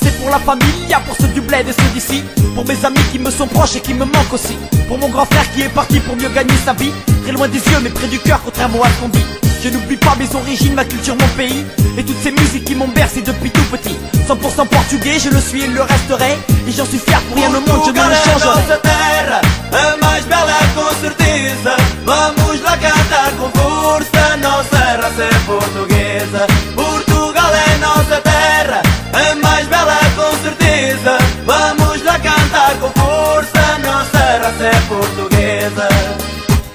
pensée pour la famille, pour ceux du bled et ceux d'ici, pour mes amis qui me sont proches et qui me manquent aussi, pour mon grand frère qui est parti pour mieux gagner sa vie, très loin des yeux mais près du cœur contrairement à ce qu'on dit. Je n'oublie pas mes origines, ma culture, mon pays, et toutes ces musiques qui m'ont bercé depuis tout petit. 100% portugais, je le suis et le resterai, et j'en suis fier, pour rien au monde je ne le changerai. Nossa terra, a mais bela com certeza. Vamos lá cantar com força, nossa raça é portuguesa. Portugal é nossa terra, a mais bela com certeza. Vamos lá cantar com força, nossa raça é portuguesa.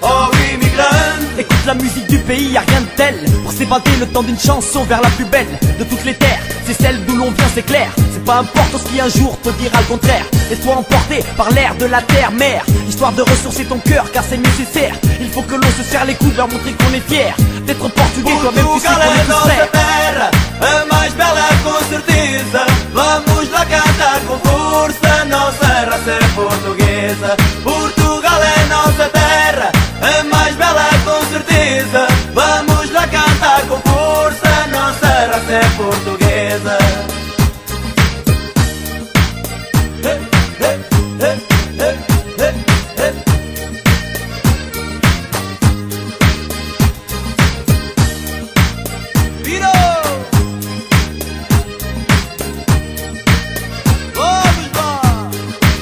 Oh immigrant, écoute la musique du pays, y'a rien de tel pour s'évader le temps d'une chanson vers la plus belle de toutes les terres. C'est celle d'où l'on vient, c'est clair. C'est pas important ce qui un jour te dira le contraire. Laisse-toi emporter par l'air de la terre-mère, histoire de ressourcer ton cœur car c'est nécessaire. Il faut que l'on se serre les coudes, leur montrer qu'on est fier d'être portugais, toi-même tu sais qu'on est tous nossa frères. terra, a mais bela com certeza. Vamos lá cantar com força, nossa raça é portuguesa. Portugal é nossa terra, a mais bela com certeza. Vamos lá cantar com força, nossa raça é portuguesa. Hey, hey, hey, hey, hey, hey. Virou! Vamos lá!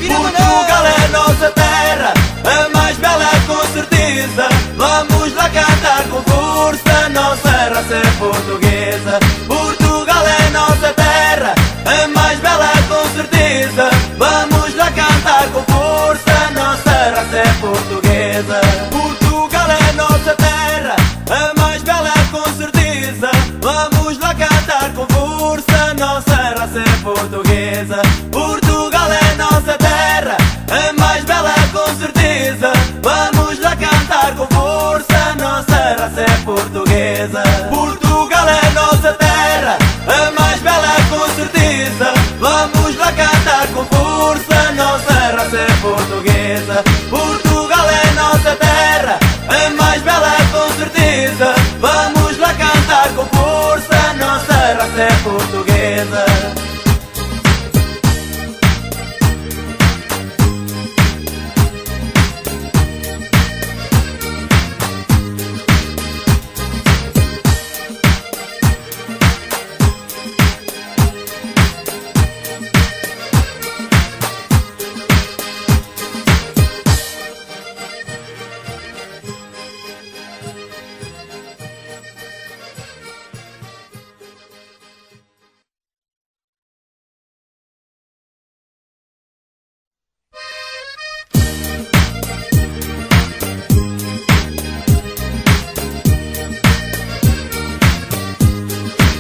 Portugal é nossa terra, a mais bela com certeza. Vamos lá cantar com força, nossa raça é portuguesa. Portugal é nossa terra, a mais bela com certeza. Vamos lá cantar com força, nossa raça é portuguesa. Portugal é nossa terra, a mais bela com certeza. Vamos lá cantar com força, nossa raça é portuguesa. Portugal é nossa terra, a mais bela com certeza. Vamos lá cantar com força, nossa raça é portuguesa. Portugal é nossa terra, a mais bela com certeza. Vamos lá cantar com força, nossa raça é portuguesa. Portugal é nossa terra, a mais bela com certeza. Vamos lá cantar com força, nossa raça é portuguesa.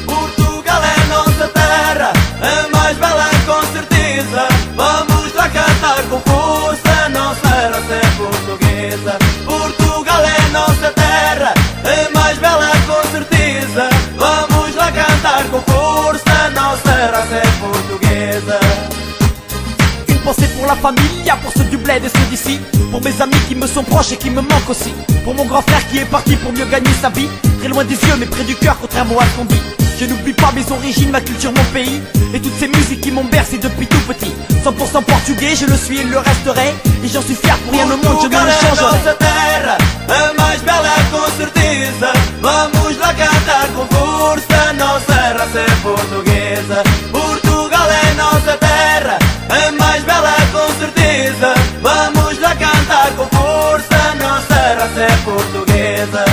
Portugal é nossa terra, a mais bela com certeza. Vamos lá cantar com força, nossa raça é portuguesa. Portugal é nossa terra, a mais bela com certeza. Vamos lá cantar com força, nossa raça é portuguesa. Une pensée pour la famille, pour ceux du bled et ceux d'ici, pour mes amis qui me sont proches et qui me manquent aussi, pour mon grand frère qui est parti pour mieux gagner sa vie, très loin des yeux mais près du cœur contrairement à ce qu'on dit. Je n'oublie pas mes origines, ma culture, mon pays, et toutes ces musiques qui m'ont bercé depuis tout petit. 100% portugais, je le suis et le resterai, et j'en suis fier, pour rien au monde je ne le changerai. Nossa terra, a mais bela com certeza. Vamos lá cantar com força, nossa raça é portuguesa. Portugal é nossa terra, a mais bela com certeza. Vamos lá cantar com força, nossa raça é portuguesa.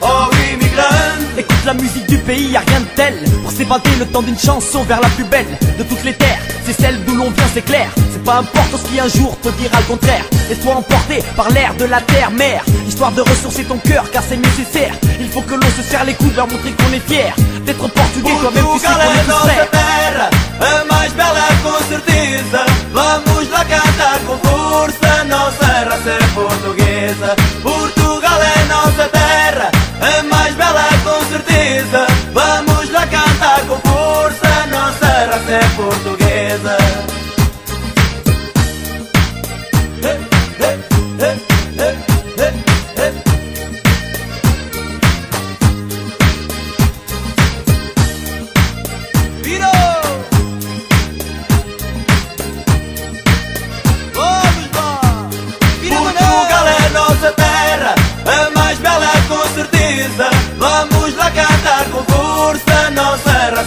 Oh immigrant, écoute la musique du pays, y'a rien de tel pour s'évader le temps d'une chanson vers la plus belle de toutes les terres. C'est celle d'où l'on vient, c'est clair. C'est pas important ce qui un jour te dira le contraire. Laisse-toi emporter par l'air de la terre-mère, histoire de ressourcer ton cœur car c'est nécessaire. Il faut que l'on se serre les coudes, leur montrer qu'on est fier d'être portugais, toi-même tu sais qu'on est tous nossa frères. terra, a mais bela com certeza. Vamos lá cantar com força, nossa raça é portuguesa. Portugal é nossa terra, a mais bela com certeza. Vamos lá cantar com força, nossa raça é portuguesa. Hey, hey, hey, hey, hey, hey. Virou!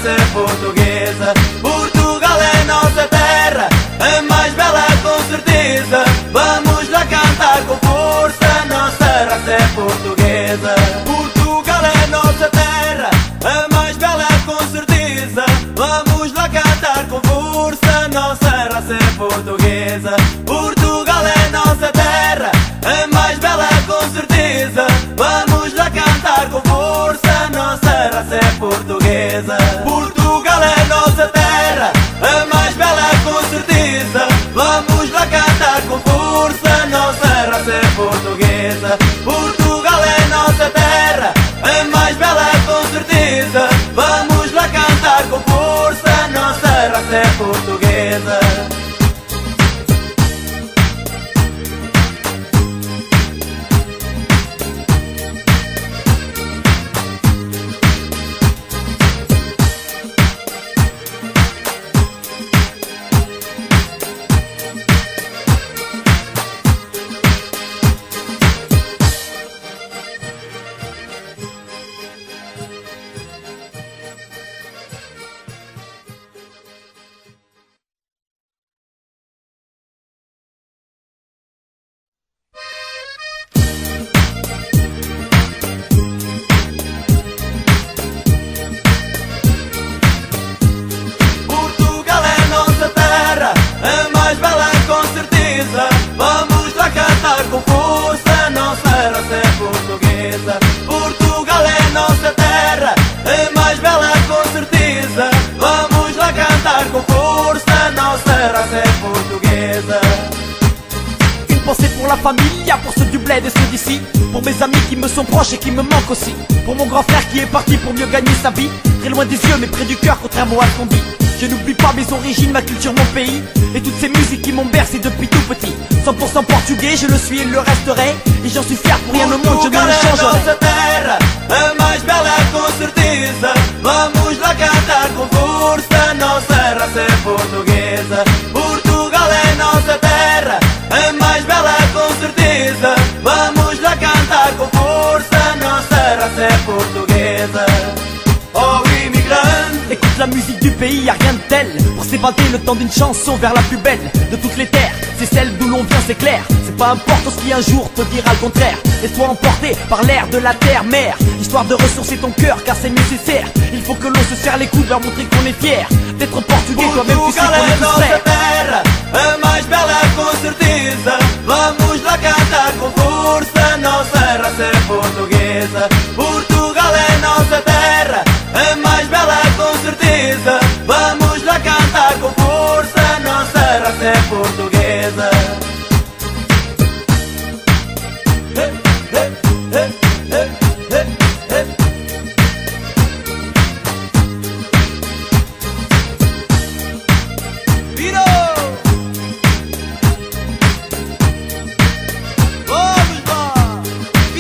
ser portuguesa. Portugal é nossa terra, a mais bela com certeza. Vamos lá cantar com força, nossa raça é portuguesa. Portugal é nossa terra, a mais bela com certeza. Vamos lá cantar com força, nossa raça é portuguesa. Portugal é nossa terra, a mais bela com certeza. Vamos lá cantar com força, nossa raça é portuguesa. Portugal é nossa terra, a mais bela com certeza. Vamos lá cantar com força, nossa raça é portuguesa. Portugal é nossa terra, a mais bela com certeza. Vamos lá cantar com força, nossa raça é portuguesa. Portugal é nossa terra, a mais bela com certeza. Vamos lá cantar com força, nossa raça é portuguesa. Portugal é nossa terra, a mais bela com certeza. Vamos lá cantar com força, nossa raça é portuguesa. Une pensée pour la famille, pour ceux du bled et ceux d'ici. Pour mes amis qui me sont proches et qui me manquent aussi. Pour mon grand frère qui est parti pour mieux gagner sa vie. Très loin des yeux mais près du cœur, contrairement à ce qu'on dit. Je n'oublie pas mes origines, ma culture, mon pays. Et toutes ces musiques qui m'ont bercé depuis tout petit. 100% portugais, je le suis et le resterai. Et j'en suis fier, pour rien au monde je ne le changerai. Nossa terra, a mais bela com certeza. Vamos lá cantar com força, nossa raça é portuguesa. Portugal é nossa terra, a mais bela com certeza. Vamos lá cantar com força, nossa raça é portuguesa. Oh immigrant, écoute la musique du pays, y'a rien de tel pour s'évader le temps d'une chanson vers la plus belle de toutes les terres. C'est celle d'où l'on vient, c'est clair. C'est pas important ce qui un jour te dira le contraire. Laisse-toi emporter par l'air de la terre-mère, histoire de ressourcer ton cœur car c'est nécessaire. Il faut que l'on se serre les coudes, leur montrer qu'on est fier d'être portugais, toi-même tu sais qu'on est tous nossa frères. terra, a mais bela com certeza. Vamos lá cantar com força, nossa raça é portuguesa. Portugal é nossa terra, a mais bela com certeza. Vamos lá cantar com força, nossa raça é portuguesa. Hey, hey, hey, hey, hey, hey. Virou! Vamos lá!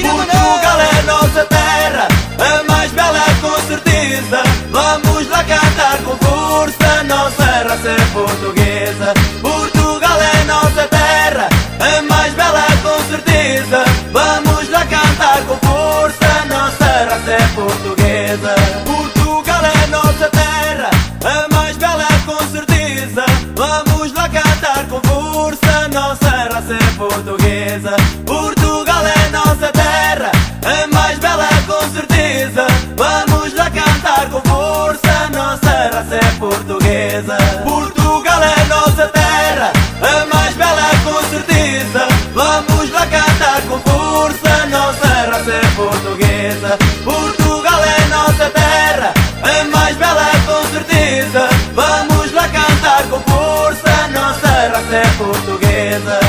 Portugal é nossa terra, a mais bela com certeza. Vamos lá cantar com força, nossa raça é portuguesa. Portugal é nossa terra, a mais bela com certeza. Vamos lá cantar com força, nossa raça é portuguesa. Portugal é nossa terra, a mais bela com certeza. Vamos lá cantar com força, nossa raça é portuguesa. Portugal é nossa terra, a mais bela com certeza. Vamos lá cantar com força, nossa raça é portuguesa. Portugal é nossa terra, a mais bela com certeza. Vamos lá cantar com força, nossa raça é portuguesa. Portugal é nossa terra, a mais bela com certeza. Vamos lá cantar com força, nossa raça é portuguesa.